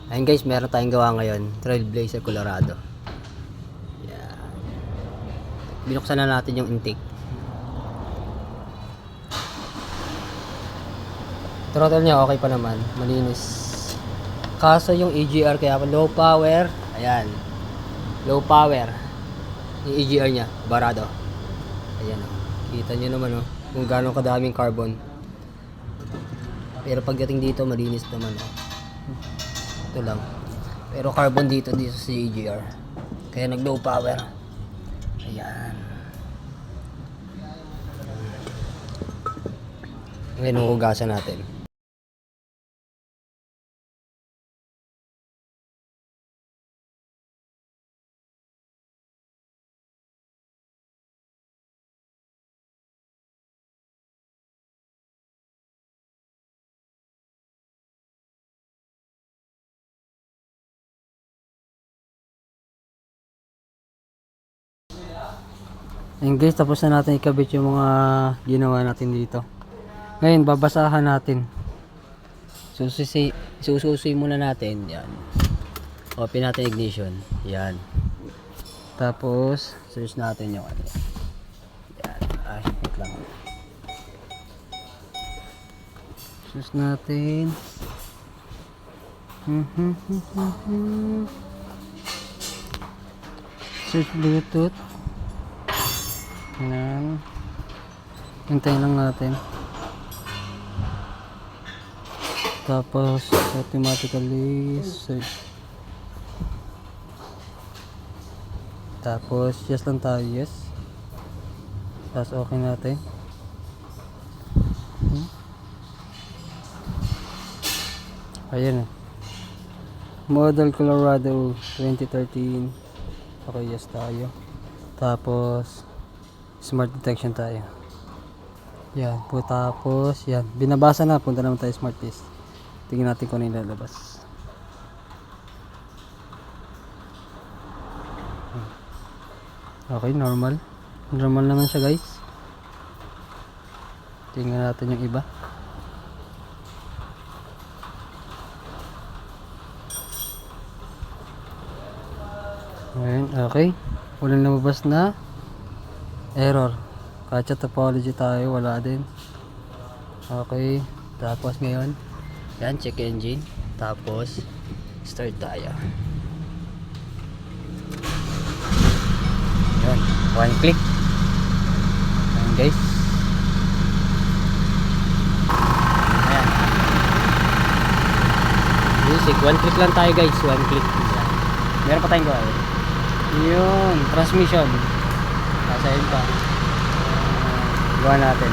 Ayun guys, meron tayong gawa ngayon, Trailblazer Colorado. Yan. Binuksan na natin yung intake. Throttle niya okay pa naman, malinis. Kaso yung EGR kaya low power, ayan. Low power. Yung EGR niya, barado. Ayan o. Kita nyo naman o, kung gaano kadaming carbon. Pero pagdating dito, malinis naman o. Ito lang. Pero carbon dito sa EGR. Kaya nag low power. Ayan. Ngayon hugasan natin. Ayun guys, tapos na natin ikabit yung mga ginawa natin dito. Ngayon, babasahan natin. Sususi muna natin. Yan. Open natin ignition. Yan. Tapos, search natin yung ano. Yan. Ay, wait lang. Search natin. Search Bluetooth. Yan. Hintayin lang natin. Tapos automatically search. Tapos yes lang tayo, yes. Tapos okay natin. Ayan. Model Colorado 2013. Okay, yes tayo. Tapos smart detection tayo. Yan po, tapos yan, binabasa na, punta naman tayo smart test. Tingnan natin kung ano yung lalabas. Okay, normal naman siya guys. Tingnan natin yung iba. Ngayon, okay, walang lumabas na error. Kacha topology tayo, wala din. Okay, tapos ngayon, yan, check engine. Tapos, start tayo. Yan, one click. Ayan guys. Ayan. Music, one click lang tayo guys, one click. Yan. Meron pa tayong gawa. Yun, transmission. Nasa yun pa. Gawa natin.